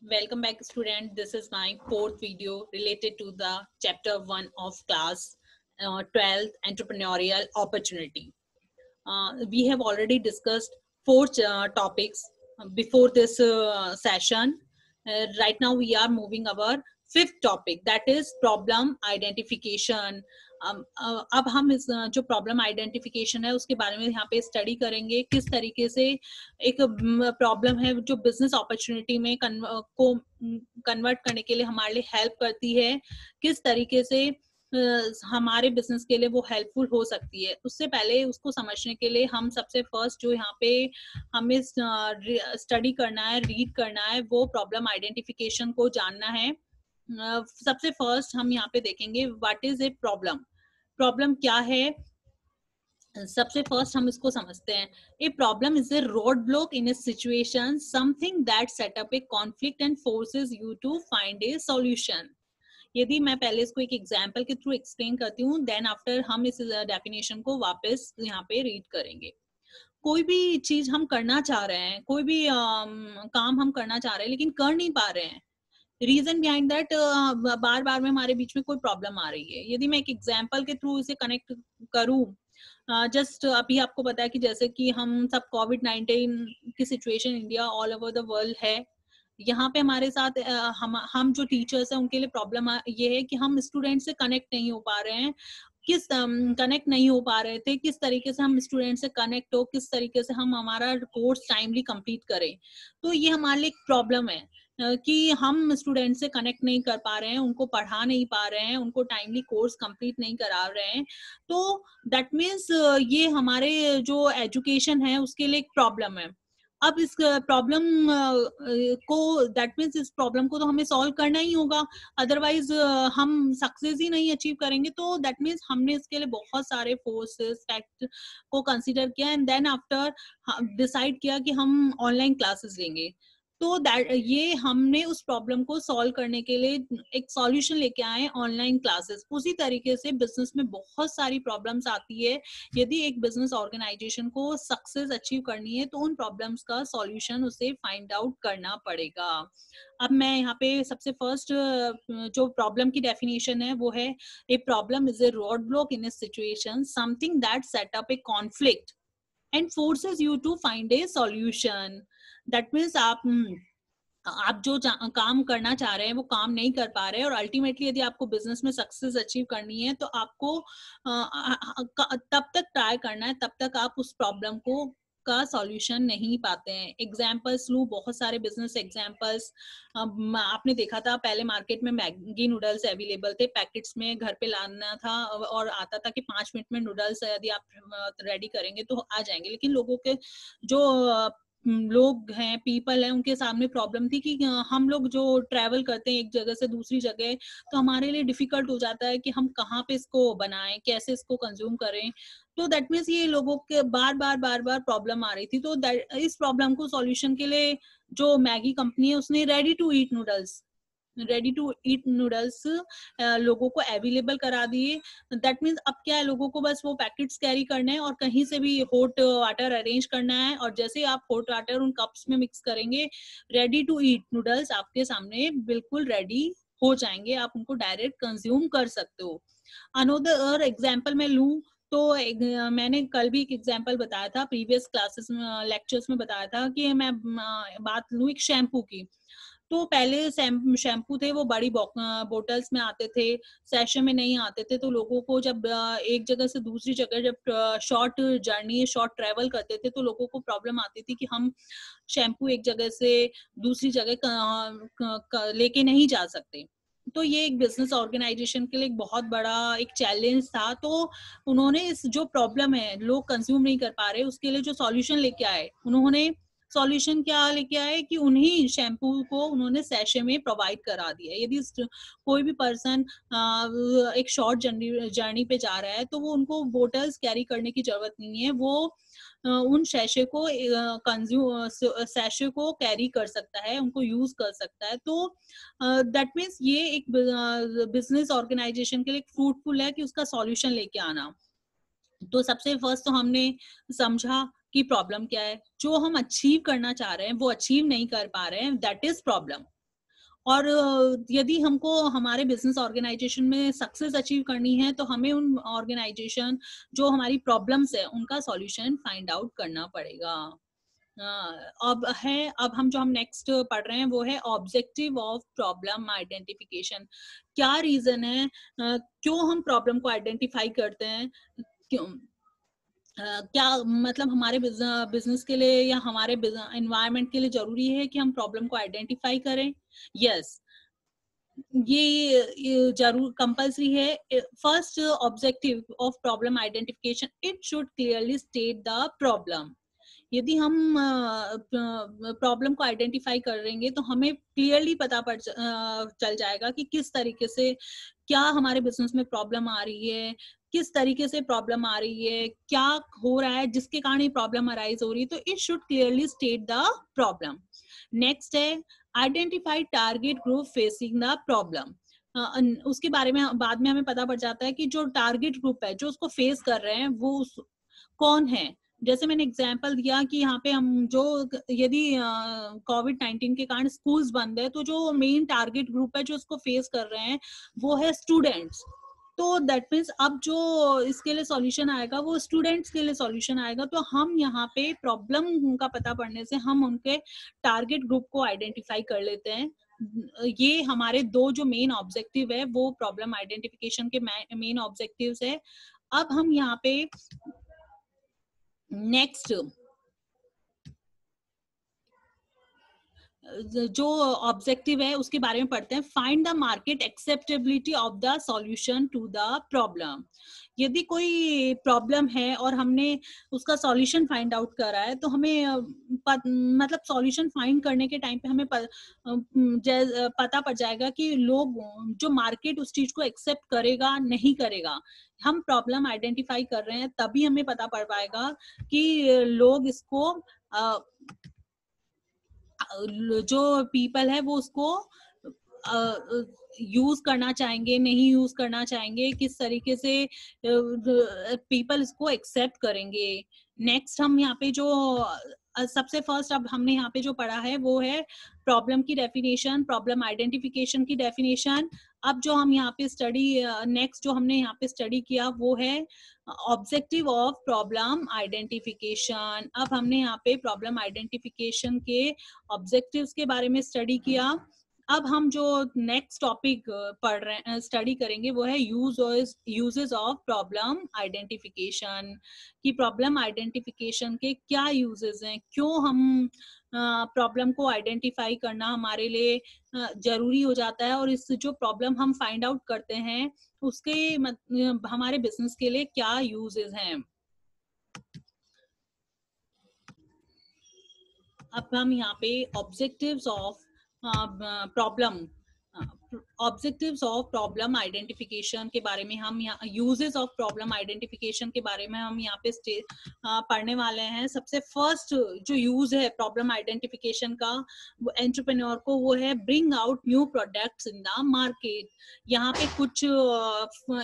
Welcome back, student. This is my fourth video related to the chapter 1 of class 12th entrepreneurial opportunity. We have already discussed four topics before this session. Right now we are moving our fifth topic, that is problem identification. अब हम इस जो problem identification है उसके बारे में यहाँ पे स्टडी करेंगे, किस तरीके से एक प्रॉब्लम है जो बिजनेस अपॉर्चुनिटी में को कन्वर्ट करने के लिए हमारे लिए हेल्प करती है, किस तरीके से हमारे बिजनेस के लिए वो हेल्पफुल हो सकती है। उससे पहले उसको समझने के लिए हम सबसे फर्स्ट जो यहाँ पे हमें स्टडी करना है, रीड करना है, वो प्रॉब्लम आइडेंटिफिकेशन को जानना है। सबसे फर्स्ट हम यहाँ पे देखेंगे what is a problem. Problem क्या है, सबसे फर्स्ट हम इसको समझते हैं। A problem is a road block in a situation, something that set up a conflict and forces you to find a solution. यदि मैं पहले इसको एक एग्जांपल के थ्रू एक्सप्लेन करती हूँ, देन आफ्टर हम इस डेफिनेशन को वापस यहाँ पे रीड करेंगे। कोई भी चीज हम करना चाह रहे हैं, कोई भी काम हम करना चाह रहे हैं लेकिन कर नहीं पा रहे हैं। रीजन बिहाइंड दैट बार बार में हमारे बीच में कोई प्रॉब्लम आ रही है। यदि मैं एक एग्जांपल के थ्रू इसे कनेक्ट करूं, जस्ट अभी आपको पता है कि जैसे कि हम सब कोविड-19 की situation India all over the world है, यहाँ पे हमारे साथ हम जो टीचर्स हैं उनके लिए प्रॉब्लम ये है कि हम स्टूडेंट से कनेक्ट नहीं हो पा रहे हैं। कनेक्ट नहीं हो पा रहे थे, किस तरीके से हम स्टूडेंट से कनेक्ट हो, किस तरीके से हम हमारा कोर्स टाइमली कंप्लीट करें। तो ये हमारे लिए एक प्रॉब्लम है कि हम स्टूडेंट से कनेक्ट नहीं कर पा रहे हैं, उनको पढ़ा नहीं पा रहे हैं, उनको टाइमली कोर्स कंप्लीट नहीं करा रहे हैं। तो दैट मीन्स ये हमारे जो एजुकेशन है उसके लिए एक प्रॉब्लम है। अब इस प्रॉब्लम को दैट मीन्स इस प्रॉब्लम को तो हमें सॉल्व करना ही होगा, अदरवाइज हम सक्सेस ही नहीं अचीव करेंगे। तो दैट मीन्स हमने इसके लिए बहुत सारे फोर्सेस फैक्ट को कंसीडर किया एंड देन आफ्टर डिसाइड किया कि हम ऑनलाइन क्लासेस लेंगे। तो दैट ये हमने उस प्रॉब्लम को सॉल्व करने के लिए एक सॉल्यूशन लेके आए, ऑनलाइन क्लासेस। उसी तरीके से बिजनेस में बहुत सारी प्रॉब्लम्स आती है। यदि एक बिजनेस ऑर्गेनाइजेशन को सक्सेस अचीव करनी है तो उन प्रॉब्लम्स का सॉल्यूशन उसे फाइंड आउट करना पड़ेगा। अब मैं यहाँ पे सबसे फर्स्ट जो प्रॉब्लम की डेफिनेशन है वो है, a problem is a road block in a situation, something that set up a conflict and forces you to find a solution. That means आप जो काम करना चाह रहे हैं वो काम नहीं कर पा रहे हैं, और अल्टीमेटली यदि आपको बिजनेस में सक्सेस अचीव करनी है तो आपको तब तक ट्राई करना है, तब तक आप उस प्रॉब्लम को का सॉल्यूशन नहीं पाते हैं। एग्जाम्पल्स लूं, बहुत सारे बिजनेस एग्जाम्पल्स आपने देखा था पहले मार्केट में मैगी नूडल्स अवेलेबल थे, पैकेट्स में घर पे लाना था और आता था कि 5 मिनट में नूडल्स यदि आप रेडी करेंगे तो आ जाएंगे। लेकिन लोगों के जो लोग हैं, पीपल हैं, उनके सामने प्रॉब्लम थी कि हम लोग जो ट्रैवल करते हैं एक जगह से दूसरी जगह, तो हमारे लिए डिफिकल्ट हो जाता है कि हम कहाँ पे इसको बनाएं, कैसे इसको कंज्यूम करें। तो दैट मीन्स ये लोगों के बार बार प्रॉब्लम आ रही थी। तो इस प्रॉब्लम को सॉल्यूशन के लिए जो मैगी कंपनी है उसने रेडी टू ईट नूडल्स लोगों को अवेलेबल करा दिए। दैट मीन्स अब क्या है, लोगों को बस वो पैकेट्स कैरी करने हैं और कहीं से भी हॉट वाटर अरेंज करना है, और जैसे ही आप हॉट वाटर उन कप्स में मिक्स करेंगे, रेडी टू ईट नूडल्स आपके सामने बिल्कुल रेडी हो जाएंगे, आप उनको डायरेक्ट कंज्यूम कर सकते हो। अनदर एग्जाम्पल मैं लूं तो मैंने कल भी एक एग्जाम्पल बताया था, प्रीवियस क्लासेस में लेक्चर्स में बताया था कि मैं बात लूं एक शैम्पू की। तो पहले शैम्पू थे वो बड़ी बोटल्स में आते थे, सैशे में नहीं आते थे। तो लोगों को जब एक जगह से दूसरी जगह जब शॉर्ट जर्नी, शॉर्ट ट्रेवल करते थे तो लोगों को प्रॉब्लम आती थी कि हम शैम्पू एक जगह से दूसरी जगह लेके नहीं जा सकते। तो ये एक बिजनेस ऑर्गेनाइजेशन के लिए एक बहुत बड़ा एक चैलेंज था। तो उन्होंने इस जो प्रॉब्लम है, लोग कंज्यूम नहीं कर पा रहे, उसके लिए जो सॉल्यूशन लेके आए, उन्होंने सॉल्यूशन क्या लेके आए कि उन्हीं शैम्पू को उन्होंने सैशे में प्रोवाइड करा दिया। यदि कोई भी पर्सन एक शॉर्ट जर्नी पे जा रहा है तो वो उनको बोटल्स कैरी करने की जरूरत नहीं है, वो उन सैशे को सैशे को कैरी कर सकता है, उनको यूज कर सकता है। तो दैट मीन्स ये एक बिजनेस ऑर्गेनाइजेशन के लिए फ्रूटफुल है कि उसका सॉल्यूशन लेके आना। तो सबसे फर्स्ट तो हमने समझा कि प्रॉब्लम क्या है, जो हम अचीव करना चाह रहे हैं वो अचीव नहीं कर पा रहे हैं, दैट इज प्रॉब्लम। और यदि हमको हमारे बिजनेस ऑर्गेनाइजेशन में सक्सेस अचीव करनी है तो हमें उन ऑर्गेनाइजेशन जो हमारी प्रॉब्लम्स है उनका सॉल्यूशन फाइंड आउट करना पड़ेगा। अब हम नेक्स्ट पढ़ रहे हैं वो है ऑब्जेक्टिव ऑफ प्रॉब्लम आइडेंटिफिकेशन। क्या रीजन है क्यों हम प्रॉब्लम को आइडेंटिफाई करते हैं, क्यों क्या मतलब हमारे बिजनेस के लिए या हमारे एनवायरनमेंट के लिए जरूरी है कि हम प्रॉब्लम को आइडेंटिफाई करें? यस, ये जरूर कंपल्सरी है। First objective of problem identification, it should clearly state the problem. यदि हम प्रॉब्लम को आइडेंटिफाई करेंगे तो हमें क्लियरली पता चल जाएगा कि किस तरीके से क्या हमारे बिजनेस में प्रॉब्लम आ रही है, किस तरीके से प्रॉब्लम आ रही है, क्या हो रहा है जिसके कारण ये प्रॉब्लम अराइज हो रही है। तो it should clearly state the problem. Next है identify target group facing the problem. उसके बारे में बाद में हमें पता पड़ जाता है कि जो टारगेट ग्रुप है जो उसको फेस कर रहे हैं वो कौन है। जैसे मैंने एग्जांपल दिया कि यहाँ पे हम जो यदि कोविड-19 के कारण स्कूल्स बंद है तो जो मेन टारगेट ग्रुप है जो उसको फेस कर रहे हैं वो है स्टूडेंट्स। तो दैट मीन्स अब जो इसके लिए सॉल्यूशन आएगा वो स्टूडेंट्स के लिए सॉल्यूशन आएगा। तो हम यहाँ पे प्रॉब्लम का पता पड़ने से हम उनके टारगेट ग्रुप को आइडेंटिफाई कर लेते हैं। ये हमारे दो जो मेन ऑब्जेक्टिव है वो प्रॉब्लम आइडेंटिफिकेशन के मेन ऑब्जेक्टिव्स है। अब हम यहाँ पे नेक्स्ट जो ऑब्जेक्टिव है उसके बारे में पढ़ते हैं। Find the market acceptability of the solution to the problem. यदि कोई प्रॉब्लम है और हमने उसका सॉल्यूशन फाइंड आउट करा है तो हमें मतलब सॉल्यूशन फाइंड करने के टाइम पे हमें पता पड़ जाएगा कि लोग जो मार्केट उस चीज को एक्सेप्ट करेगा नहीं करेगा। हम प्रॉब्लम आइडेंटिफाई कर रहे हैं तभी हमें पता पड़ पाएगा कि लोग इसको जो पीपल है वो उसको यूज करना चाहेंगे नहीं यूज करना चाहेंगे, किस तरीके से पीपल इसको एक्सेप्ट करेंगे। नेक्स्ट हम यहाँ पे जो सबसे फर्स्ट अब हमने यहाँ पे जो पढ़ा है वो है प्रॉब्लम की डेफिनेशन, प्रॉब्लम आइडेंटिफिकेशन की डेफिनेशन। अब जो हम यहाँ पे नेक्स्ट जो हमने यहाँ पे स्टडी किया वो है ऑब्जेक्टिव ऑफ प्रॉब्लम आइडेंटिफिकेशन। अब हमने यहाँ पे प्रॉब्लम आइडेंटिफिकेशन के ऑब्जेक्टिव्स के बारे में स्टडी किया। अब हम जो नेक्स्ट टॉपिक पढ़ रहे हैं स्टडी करेंगे वो है यूजेस ऑफ प्रॉब्लम आइडेंटिफिकेशन। कि प्रॉब्लम आइडेंटिफिकेशन के क्या यूजेस हैं, क्यों हम प्रॉब्लम को आइडेंटिफाई करना हमारे लिए जरूरी हो जाता है और इस जो प्रॉब्लम हम फाइंड आउट करते हैं उसके हमारे बिजनेस के लिए क्या यूजेस हैं। अब हम यहाँ पे ऑब्जेक्टिव्स ऑफ प्रॉब्लम आइडेंटिफिकेशन के बारे में हम यहाँ यूजेस ऑफ प्रॉब्लम आइडेंटिफिकेशन के बारे में हम यहाँ पे पढ़ने वाले हैं। सबसे फर्स्ट जो यूज है प्रॉब्लम आइडेंटिफिकेशन का वो एंटरप्रेन्योर को वो है bring out new products in the market. यहाँ पे कुछ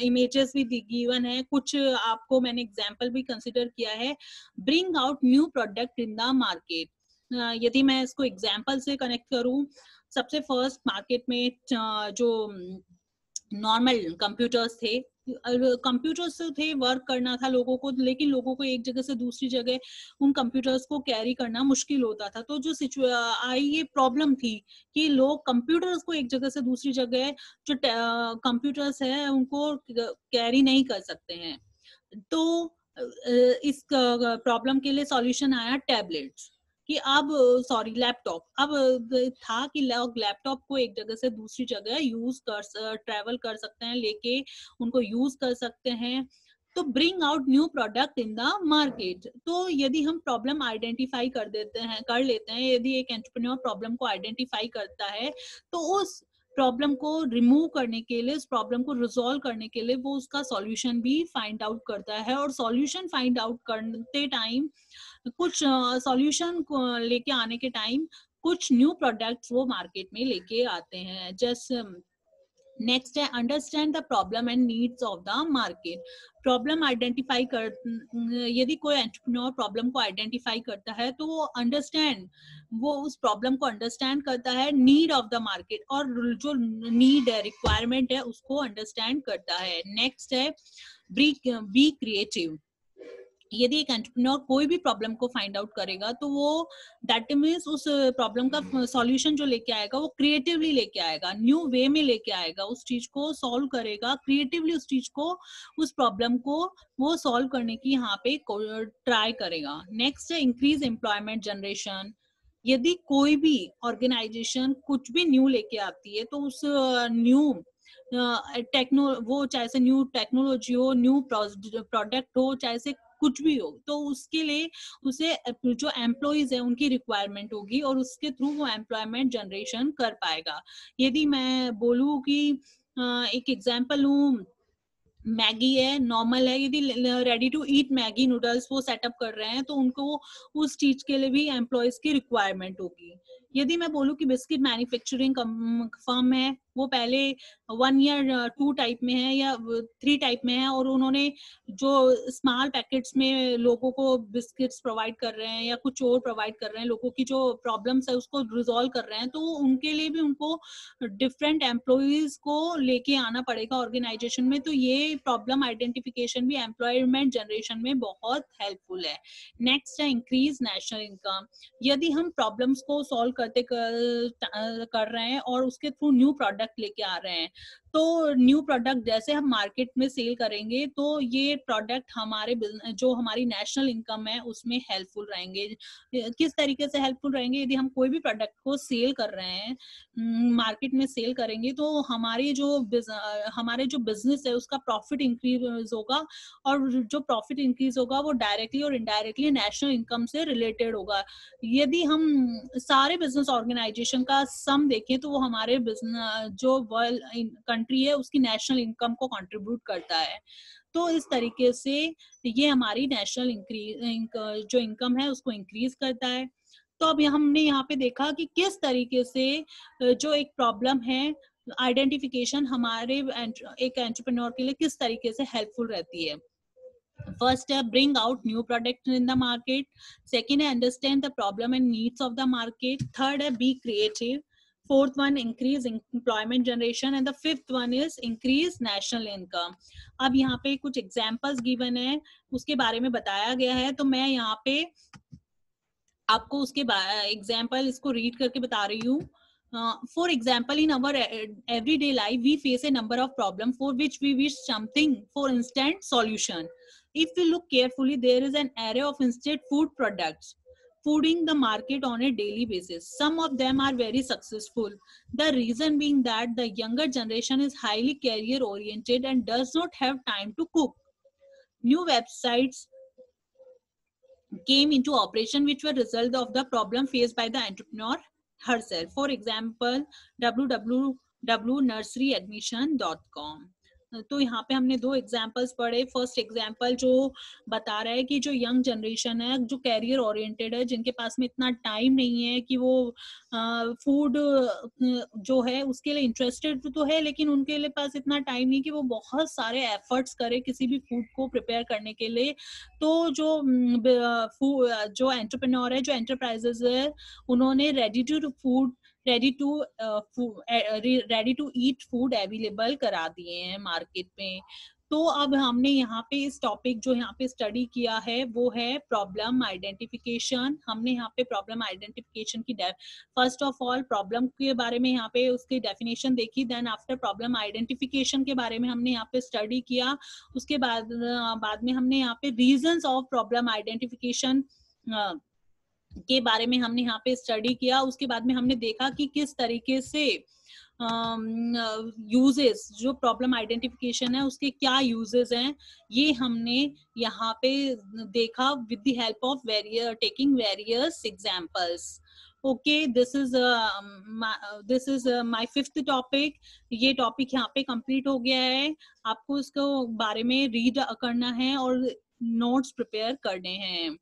इमेजेस भी गिवन है, कुछ आपको मैंने एग्जाम्पल भी कंसिडर किया है। Bring out new product in the market, यदि मैं इसको एग्जाम्पल से कनेक्ट करूं, सबसे फर्स्ट मार्केट में जो नॉर्मल कंप्यूटर्स थे, कंप्यूटर्स थे, वर्क करना था लोगों को, लेकिन लोगों को एक जगह से दूसरी जगह उन कंप्यूटर्स को कैरी करना मुश्किल होता था। तो जो ये प्रॉब्लम थी कि लोग कंप्यूटर्स को एक जगह से दूसरी जगह जो कंप्यूटर्स है उनको कैरी नहीं कर सकते हैं। तो इस प्रॉब्लम के लिए सॉल्यूशन आया टैबलेट्स कि अब लैपटॉप। अब था कि लोग लैपटॉप को एक जगह से दूसरी जगह ट्रैवल कर सकते हैं, लेके उनको यूज कर सकते हैं। तो bring out new product in the market. तो यदि हम प्रॉब्लम आइडेंटिफाई कर लेते हैं, यदि एक एंटरप्रेन्योर प्रॉब्लम को आइडेंटिफाई करता है तो उस प्रॉब्लम को रिमूव करने के लिए, उस प्रॉब्लम को रिजॉल्व करने के लिए वो उसका सॉल्यूशन भी फाइंड आउट करता है। और सॉल्यूशन फाइंड आउट करते टाइम कुछ सॉल्यूशन लेके आने के टाइम कुछ न्यू प्रोडक्ट्स वो मार्केट में लेके आते हैं। जैसे नेक्स्ट है understand the problem and needs of the market. Problem identify कर, यदि कोई एंटरप्रेन्योर प्रॉब्लम को आइडेंटिफाई करता है तो वो अंडरस्टैंड, वो उस प्रॉब्लम को अंडरस्टैंड करता है, नीड ऑफ द मार्केट, और जो नीड है, रिक्वायरमेंट है, उसको अंडरस्टैंड करता है. नेक्स्ट है बी क्रिएटिव. यदि एक एंटरप्रेन्योर कोई भी प्रॉब्लम को फाइंड आउट करेगा तो वो दैट मीन्स उस प्रॉब्लम का सॉल्यूशन जो लेके आएगा वो क्रिएटिवली लेके आएगा, न्यू वे में लेके आएगा, उस चीज को सॉल्व करेगा क्रिएटिवली, उस चीज को, उस प्रॉब्लम को वो सॉल्व करने की यहाँ पे ट्राई करेगा. नेक्स्ट है इंक्रीज एम्प्लॉयमेंट जनरेशन. यदि कोई भी ऑर्गेनाइजेशन कुछ भी न्यू लेके आती है तो उस न्यू वो चाहे से न्यू टेक्नोलॉजी हो, न्यू प्रोडक्ट हो, चाहे से कुछ भी हो, तो उसके लिए उसे जो एम्प्लॉइज है उनकी रिक्वायरमेंट होगी और उसके थ्रू वो एम्प्लॉयमेंट जनरेशन कर पाएगा. यदि मैं बोलूँ कि एक एग्जांपल लूँ, मैगी है, नॉर्मल है, यदि ready to eat Maggi noodles वो सेटअप कर रहे हैं तो उनको उस चीज के लिए भी एम्प्लॉयज की रिक्वायरमेंट होगी. यदि मैं बोलूँ कि बिस्किट मैन्युफैक्चरिंग फर्म है, वो पहले 1 या 2 टाइप में है या 3 टाइप में है, और उन्होंने जो स्मॉल पैकेट्स में लोगों को बिस्किट्स प्रोवाइड कर रहे हैं या कुछ और प्रोवाइड कर रहे हैं, लोगों की जो प्रॉब्लम्स है उसको रिजॉल्व कर रहे हैं, तो उनके लिए भी उनको डिफरेंट एम्प्लॉयज को लेके आना पड़ेगा ऑर्गेनाइजेशन में. तो ये प्रॉब्लम आइडेंटिफिकेशन भी एम्प्लॉयमेंट जनरेशन में बहुत हेल्पफुल है. नेक्स्ट है इंक्रीज नेशनल इनकम. यदि हम प्रॉब्लम्स को सॉल्व कर रहे हैं और उसके थ्रू न्यू प्रोडक्ट लेके आ रहे हैं, तो न्यू प्रोडक्ट जैसे हम मार्केट में सेल करेंगे तो ये प्रोडक्ट हमारे जो हमारी नेशनल इनकम है उसमें हेल्पफुल रहेंगे. किस तरीके से हेल्पफुल रहेंगे? यदि हम कोई भी प्रोडक्ट को सेल कर रहे हैं, मार्केट में सेल करेंगे, तो हमारे जो बिजनेस है उसका प्रॉफिट इंक्रीज होगा, और जो प्रॉफिट इंक्रीज होगा वो डायरेक्टली और इनडायरेक्टली नेशनल इनकम से रिलेटेड होगा. यदि हम सारे बिजनेस ऑर्गेनाइजेशन का सम देखें तो वो हमारे बिजनेस जो वर्ल्ड कंट्री है उसकी नेशनल इनकम को कंट्रीब्यूट करता है. तो इस तरीके से ये हमारी नेशनल जो इनकम है उसको इंक्रीज करता है. तो अब हमने यहाँ पे देखा कि किस तरीके से जो एक प्रॉब्लम है आइडेंटिफिकेशन हमारे एक एंटरप्रेन्योर के लिए किस तरीके से हेल्पफुल रहती है. First है bring out new product in the market. Second है understand the problem and needs of the market. Third है be creative. Fourth one increase employment generation, and the fifth one is increase national income. अब यहाँ पे कुछ examples given है, उसके बारे में बताया गया है, तो मैं यहाँ पे आपको उसके एग्जाम्पल इसको रीड करके बता रही हूँ. For example, in our everyday life, we face a number of problems for which we wish something for instant solution. If we look carefully, there is an array of instant food products fooding the market on a daily basis. Some of them are very successful. The reason being that the younger generation is highly career oriented and does not have time to cook. New websites came into operation which were result of the problem faced by the entrepreneur herself. For example, www.nurseryadmission.com. तो यहाँ पे हमने 2 examples पढ़े. First example जो बता रहा है कि जो यंग जनरेशन है, जो कैरियर ओरिएंटेड है, जिनके पास में इतना टाइम नहीं है कि वो फूड जो है उसके लिए इंटरेस्टेड तो है, लेकिन उनके लिए पास इतना टाइम नहीं कि वो बहुत सारे एफर्ट्स करे किसी भी फूड को प्रिपेयर करने के लिए. तो जो एंटरप्रेन्योर है, जो एंटरप्राइजेस है, उन्होंने ready to eat food available करा दिए हैं मार्केट में. तो अब हमने यहाँ पे इस टॉपिक जो यहाँ पे स्टडी किया है वो है प्रॉब्लम आइडेंटिफिकेशन. हमने यहाँ पे प्रॉब्लम आइडेंटिफिकेशन की फर्स्ट ऑफ ऑल प्रॉब्लम के बारे में यहाँ पे उसकी डेफिनेशन देखी. देन आफ्टर प्रॉब्लम आइडेंटिफिकेशन के बारे में हमने यहाँ पे स्टडी किया. उसके बाद में हमने यहाँ पे रीजंस ऑफ प्रॉब्लम आइडेंटिफिकेशन के बारे में हमने यहाँ पे स्टडी किया. उसके बाद में हमने देखा कि किस तरीके से यूजेस, जो प्रॉब्लम आइडेंटिफिकेशन है उसके क्या यूजेस हैं, ये हमने यहाँ पे देखा with the help of taking various examples. Okay, this is my 5th topic. ये टॉपिक यहाँ पे कंप्लीट हो गया है. आपको इसको बारे में रीड करना है और नोट्स प्रिपेयर करने हैं.